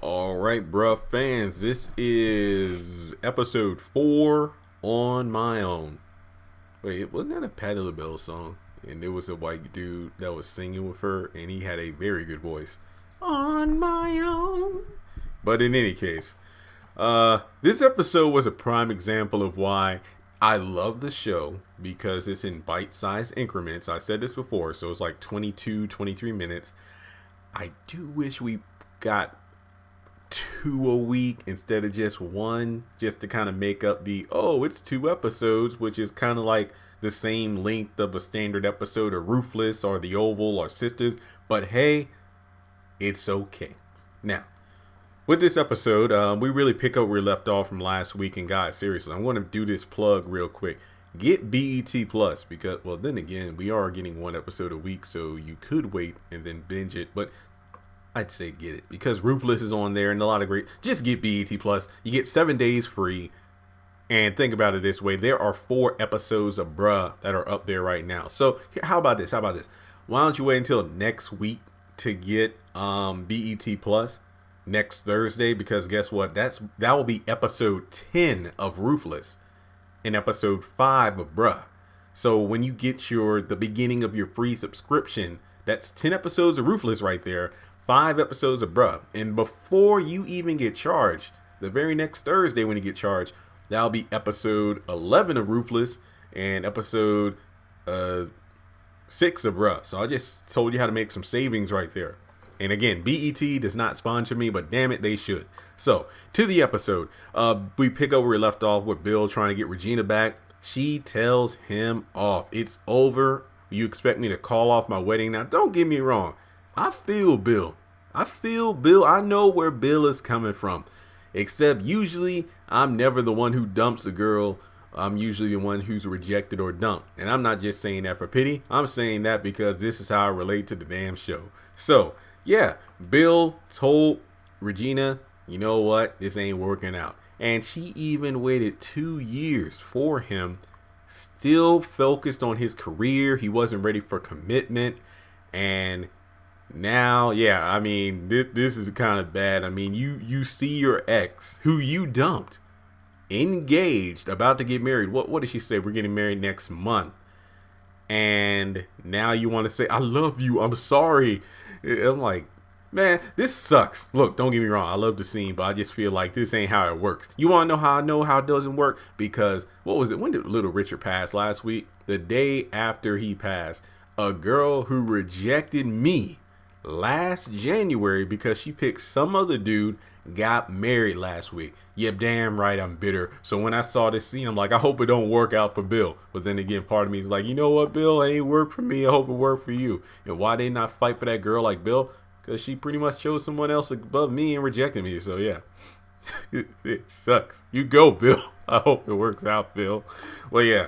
All right, bruh fans, this is episode 4 on my own. Wait, wasn't that a Patti LaBelle song? And there was a white dude that was singing with her, and he had a very good voice. On my own. But in any case, this episode was a prime example of why I love the show, because it's in bite-sized increments. I said this before, so it's like 22, 23 minutes. I do wish we got 2 a week instead of just 1, just to kind of make up it's 2 episodes, which is kind of like the same length of a standard episode of Ruthless or The Oval or Sisters. But hey, it's okay. Now, with this episode, we really pick up where we left off from last week. And guys, seriously, I'm going to do this plug real quick. Get BET Plus, because, well, then again, we are getting 1 episode a week, so you could wait and then binge it. But I'd say get it, because Ruthless is on there and a lot of great. Just get BET Plus. You get 7 days free. And think about it this way: there are 4 episodes of Bruh that are up there right now. So how about this? Why don't you wait until next week to get BET Plus next Thursday? Because guess what? That will be episode 10 of Ruthless and episode 5 of Bruh. So when you get the beginning of your free subscription, that's 10 episodes of Ruthless right there, 5 episodes of Bruh. And before you even get charged, the very next Thursday when you get charged, that'll be episode 11 of Ruthless and episode 6 of Bruh. So I just told you how to make some savings right there. And again, BET does not sponsor me, but damn it, they should. So, to the episode. We pick up where we left off with Bill trying to get Regina back. She tells him off. It's over. You expect me to call off my wedding now? Don't get me wrong. I feel Bill. I know where Bill is coming from. Except usually, I'm never the one who dumps a girl. I'm usually the one who's rejected or dumped. And I'm not just saying that for pity. I'm saying that because this is how I relate to the damn show. So, yeah, Bill told Regina, you know what, this ain't working out. And she even waited 2 years for him, still focused on his career. He wasn't ready for commitment. And now, yeah, I mean, this is kind of bad. I mean, you see your ex, who you dumped, engaged, about to get married. What did she say? We're getting married next month. And now you want to say, I love you, I'm sorry. I'm like, man, this sucks. Look, don't get me wrong, I love the scene, but I just feel like this ain't how it works. You want to know how it doesn't work? Because, what was it? When did Little Richard pass? Last week? The day after he passed, a girl who rejected me last January because she picked some other dude got married last week. Yep, damn right, I'm bitter. So when I saw this scene, I'm like, I hope it don't work out for Bill. But then again, part of me is like, you know what, Bill, it ain't worked for me. I hope it worked for you. And why they not fight for that girl like Bill? Because she pretty much chose someone else above me and rejected me. So yeah, it sucks. You go, Bill. I hope it works out, Bill. Well, yeah.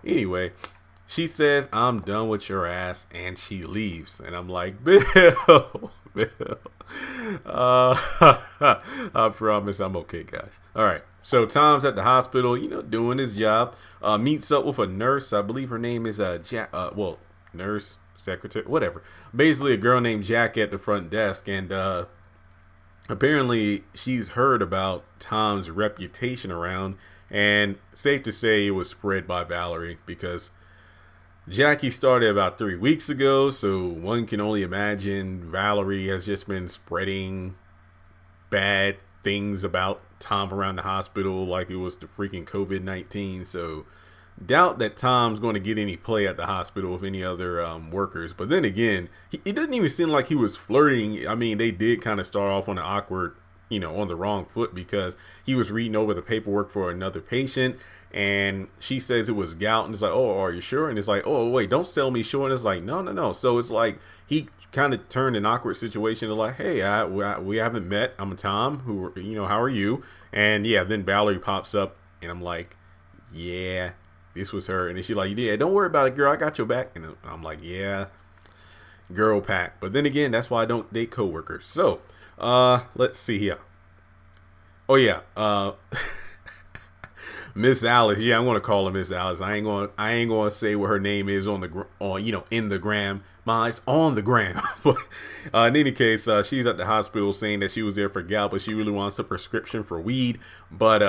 Anyway, she says, I'm done with your ass, and she leaves. And I'm like, Bill, Bill. I promise I'm okay, guys. All right. So Tom's at the hospital, doing his job. Meets up with a nurse. I believe her name is nurse, secretary, whatever. Basically, a girl named Jack at the front desk, and apparently she's heard about Tom's reputation around, and safe to say it was spread by Valerie, because Jackie started about 3 weeks ago, so one can only imagine Valerie has just been spreading bad things about Tom around the hospital like it was the freaking COVID-19. So doubt that Tom's going to get any play at the hospital with any other workers. But then again, it doesn't even seem like he was flirting. I mean, they did kind of start off on an awkward, on the wrong foot, because he was reading over the paperwork for another patient. And she says it was gout, and it's like, oh, are you sure? And it's like, oh, wait, don't sell me short. And it's like, no. So it's like he kind of turned an awkward situation to like, hey, we haven't met. I'm Tom. How are you? And yeah, then Valerie pops up, and I'm like, yeah, this was her. And then she's like, yeah, don't worry about it, girl. I got your back. And I'm like, yeah, girl pack. But then again, that's why I don't date coworkers. So let's see here. Oh yeah, Miss Alice. Yeah, I'm gonna call her Miss Alice. I ain't gonna say what her name is in the gram, mine's on the ground. But in any case, she's at the hospital saying that she was there for gout, but she really wants a prescription for weed. But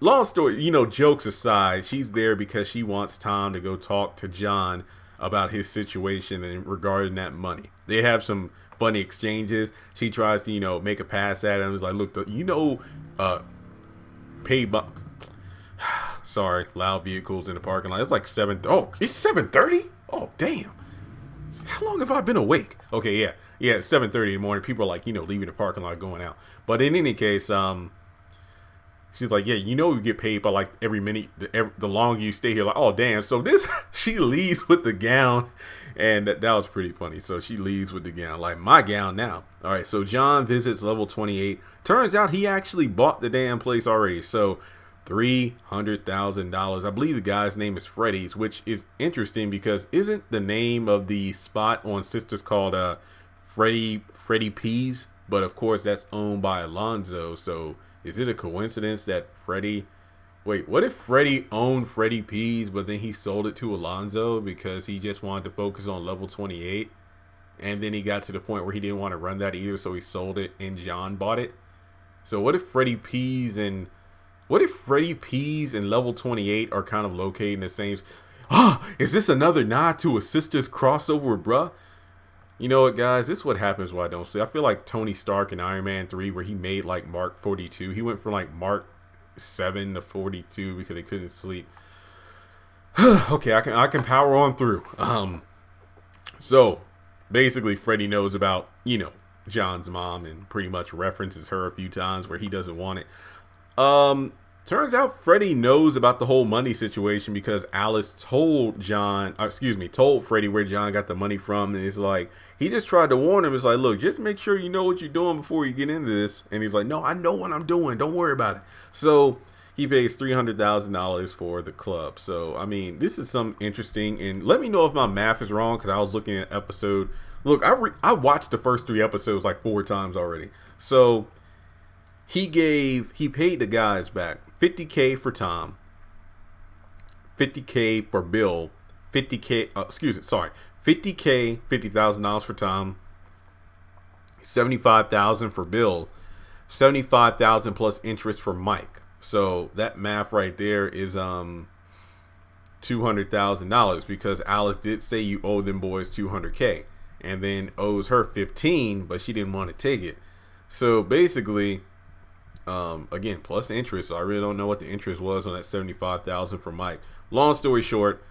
long story, jokes aside, she's there because she wants Tom to go talk to John about his situation and regarding that money. They have some funny exchanges. She tries to, make a pass at him. It's like, look, paid by... Sorry, loud vehicles in the parking lot. It's like 7. Oh, it's 7:30? Oh, damn. How long have I been awake? Okay, yeah. It's 7:30 in the morning. People are like, leaving the parking lot, going out. But in any case, she's like, yeah, you get paid by like every minute, the longer you stay here. Like, oh, damn. So she leaves with the gown, and that was pretty funny. So she leaves with the gown, like my gown now. All right, so John visits level 28. Turns out he actually bought the damn place already. So $300,000. I believe the guy's name is Freddy's, which is interesting because isn't the name of the spot on Sisters called Freddy P's? But of course, that's owned by Alonzo. So is it a coincidence that Freddy... Wait, what if Freddy owned Freddy P's, but then he sold it to Alonzo because he just wanted to focus on level 28? And then he got to the point where he didn't want to run that either, so he sold it and John bought it? So what if Freddy P's and level 28 are kind of located in the same... is this another nod to a Sisters crossover, bruh? You know what, guys? This is what happens when I don't sleep. I feel like Tony Stark in Iron Man 3, where he made like Mark 42. He went from like Mark 7 to 42 because he couldn't sleep. Okay, I can power on through. So basically, Freddy knows about, John's mom and pretty much references her a few times where he doesn't want it. Turns out Freddy knows about the whole money situation because Alice told Freddy where John got the money from. And it's like, he just tried to warn him. It's like, look, just make sure you know what you're doing before you get into this. And he's like, no, I know what I'm doing. Don't worry about it. So he pays $300,000 for the club. So, I mean, this is something interesting. And let me know if my math is wrong because I was looking at episode. Look, I watched the first 3 episodes like 4 times already. So he paid the guys back $50K for Tom, $50K for Bill, $50K, $50,000 for Tom, $75,000 for Bill, $75,000 plus interest for Mike. So that math right there is $200,000 because Alice did say you owe them boys $200K and then owes her 15, but she didn't want to take it. So basically, again, plus interest. So I really don't know what the interest was on that $75,000 for Mike. Long story short,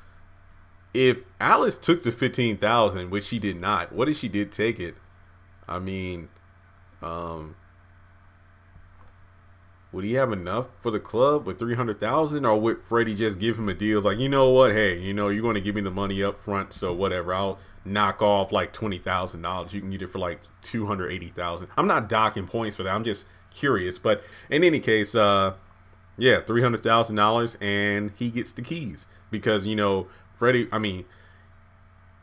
if Alice took the $15,000, which she did not, what if she did take it? I mean, would he have enough for the club with $300,000, or would Freddie just give him a deal? It's like, you know what? Hey, you're going to give me the money up front, so whatever. I'll knock off like $20,000. You can get it for like $280,000. I'm not docking points for that. I'm just curious, but in any case, $300,000, and he gets the keys because Freddie. I mean,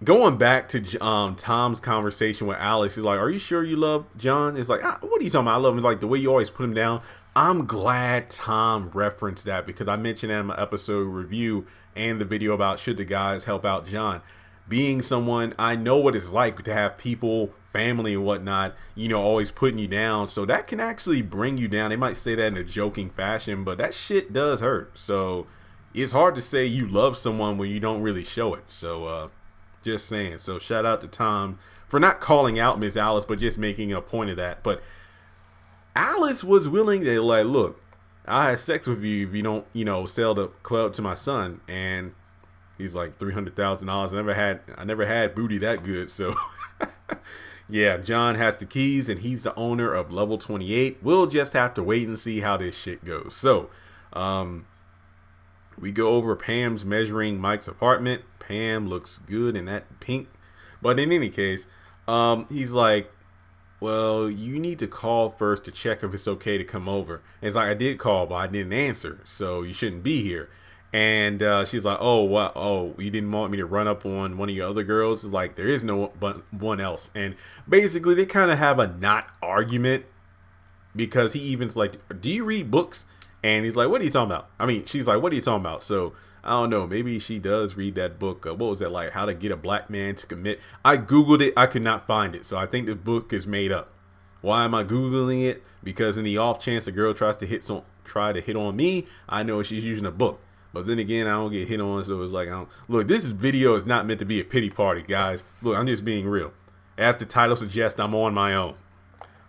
going back to Tom's conversation with Alex, he's like, "Are you sure you love John?" It's like, what are you talking about? I love him. It's like the way you always put him down. I'm glad Tom referenced that because I mentioned that in my episode review and the video about should the guys help out John. Being someone, I know what it's like to have people, family and whatnot, always putting you down. So that can actually bring you down. They might say that in a joking fashion, but that shit does hurt. So it's hard to say you love someone when you don't really show it. So just saying. So shout out to Tom for not calling out Miss Alice, but just making a point of that. But Alice was willing to like, look, I had sex with you if you don't, sell the club to my son. And he's like, $300,000. I never had booty that good. So yeah, John has the keys and he's the owner of level 28. We'll just have to wait and see how this shit goes. So we go over Pam's measuring Mike's apartment. Pam looks good in that pink. But in any case, he's like, well, you need to call first to check if it's okay to come over. And it's like, I did call, but I didn't answer. So you shouldn't be here. And she's like, oh, what? Oh, you didn't want me to run up on one of your other girls? It's like, there is no one else. And basically, they kind of have a not argument because he even's like, do you read books? And he's like, what are you talking about? I mean, she's like, what are you talking about? So I don't know. Maybe she does read that book. What was that, like How to Get a Black Man to Commit? I Googled it. I could not find it. So I think the book is made up. Why am I Googling it? Because in the off chance a girl try to hit on me, I know she's using a book. But then again, I don't get hit on, so it's like, look, this video is not meant to be a pity party, guys. Look, I'm just being real. As the title suggests, I'm on my own.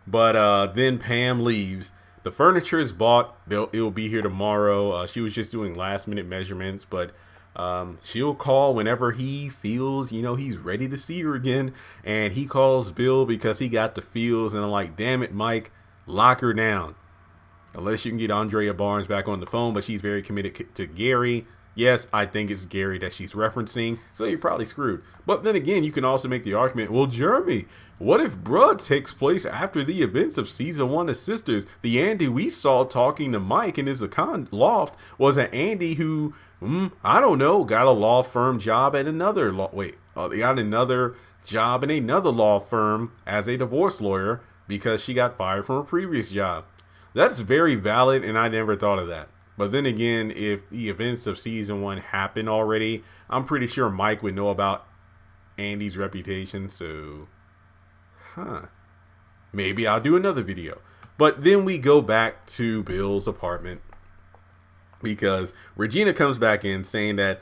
But then Pam leaves. The furniture is bought. It'll be here tomorrow. She was just doing last minute measurements, but she'll call whenever he feels, he's ready to see her again. And he calls Bill because he got the feels. And I'm like, damn it, Mike, lock her down. Unless you can get Andrea Barnes back on the phone, but she's very committed to Gary. Yes, I think it's Gary that she's referencing, so you're probably screwed. But then again, you can also make the argument, well, Jeremy, what if Bruh takes place after the events of season 1 of Sisters? The Andy we saw talking to Mike in his loft was an Andy who, I don't know, got a law firm job at another they got another job in another law firm as a divorce lawyer because she got fired from a previous job. That's very valid, and I never thought of that. But then again, if the events of season 1 happen already, I'm pretty sure Mike would know about Andy's reputation. So, maybe I'll do another video. But then we go back to Bill's apartment because Regina comes back in saying that,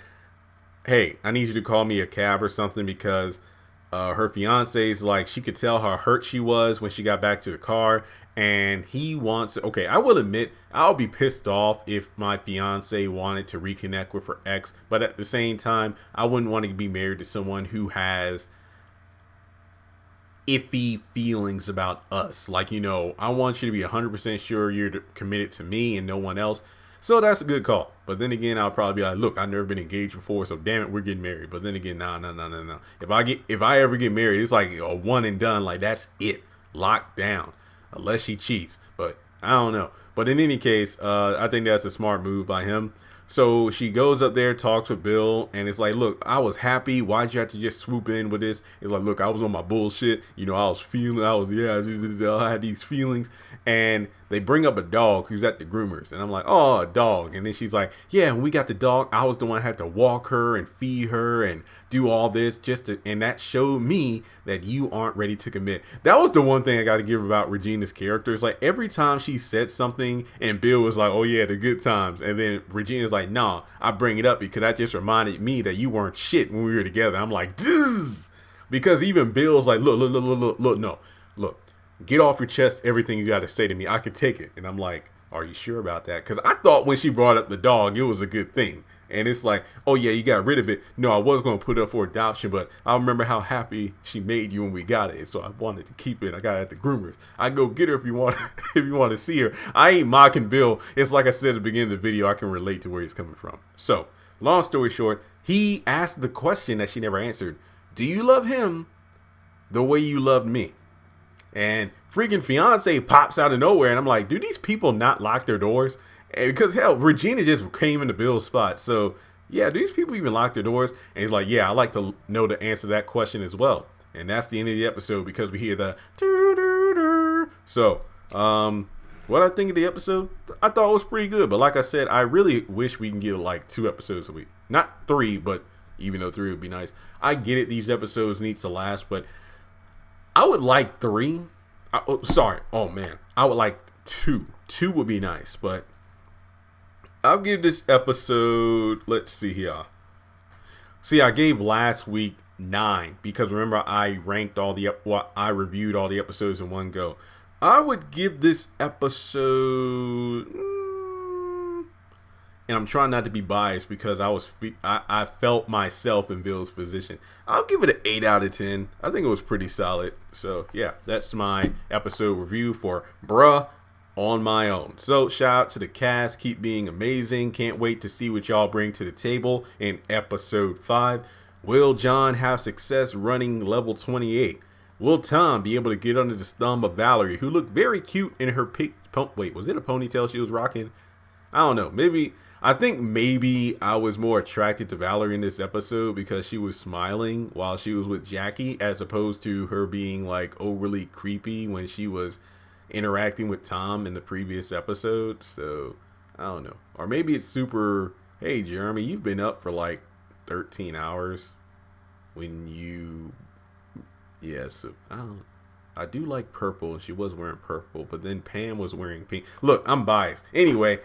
hey, I need you to call me a cab or something because her fiance's like, she could tell how hurt she was when she got back to the car. And he wants, okay, I will admit, I'll be pissed off if my fiance wanted to reconnect with her ex. But at the same time, I wouldn't want to be married to someone who has iffy feelings about us. Like, I want you to be 100% sure you're committed to me and no one else. So that's a good call. But then again, I'll probably be like, look, I've never been engaged before, so damn it, we're getting married. But then again, no. If I ever get married, it's like a one and done. Like, that's it. Locked down. Unless she cheats. But I don't know. But in any case, I think that's a smart move by him. So she goes up there, talks with Bill, and it's like, look, I was happy. Why'd you have to just swoop in with this? It's like, look, I was on my bullshit. I had these feelings. And they bring up a dog who's at the groomers. And I'm like, oh, a dog. And then she's like, yeah, when we got the dog, I was the one who had to walk her and feed her and do all this and that showed me that you aren't ready to commit. That was the one thing I got to give about Regina's character. It's like every time she said something and Bill was like, oh yeah, the good times. And then Regina's like, nah, I bring it up because that just reminded me that you weren't shit when we were together. I'm like, Dizz! Because even Bill's like, look, get off your chest everything you got to say to me. I can take it. And I'm like, are you sure about that? Because I thought when she brought up the dog, it was a good thing. And it's like, oh yeah, you got rid of it. No, I was going to put it up for adoption, but I remember how happy she made you when we got it. So I wanted to keep it. I got it at the groomers. I go get her if you want if you want to see her. I ain't mocking Bill. It's like I said at the beginning of the video, I can relate to where he's coming from. So long story short, he asked the question that she never answered. Do you love him the way you loved me? And freaking fiance pops out of nowhere. And I'm like, do these people not lock their doors? Because hell, Regina just came into Bill's spot. So yeah, do these people even lock their doors? And he's like, yeah, I like to know the answer to that question as well. And that's the end of the episode because we hear the doo-doo-doo. So, what I think of the episode, I thought it was pretty good. But like I said, I really wish we can get like 2 episodes a week. Not 3, but even though 3 would be nice. I get it, these episodes need to last, but I would like 3. I would like 2. 2 would be nice, but I'll give this episode, let's see here. See, I gave last week 9 because remember I reviewed all the episodes in one go. I would give this episode, and I'm trying not to be biased because I felt myself in Bill's position. I'll give it an 8 out of 10. I think it was pretty solid. So yeah, that's my episode review for Bruh on my own. So shout out to the cast. Keep being amazing. Can't wait to see what y'all bring to the table in episode 5. Will John have success running level 28? Will Tom be able to get under the thumb of Valerie, who looked very cute in her wait, was it a ponytail she was rocking? I don't know. I think maybe I was more attracted to Valerie in this episode because she was smiling while she was with Jackie, as opposed to her being like overly creepy when she was interacting with Tom in the previous episode. So I don't know. Or maybe it's super Hey, Jeremy, you've been up for like 13 hours when yes, I do like purple. She was wearing purple, but then Pam was wearing pink. Look, I'm biased. Anyway,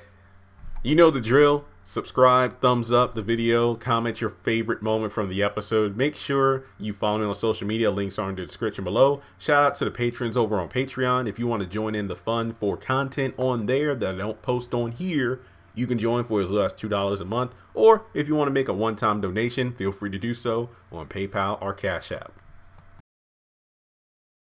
you know the drill. Subscribe, thumbs up the video, comment your favorite moment from the episode. Make sure you follow me on social media. Links are in the description below. Shout out to the patrons over on Patreon. If you want to join in the fun for content on there that I don't post on here, you can join for as low as $2 a month. Or if you want to make a one-time donation, feel free to do so on PayPal or Cash App.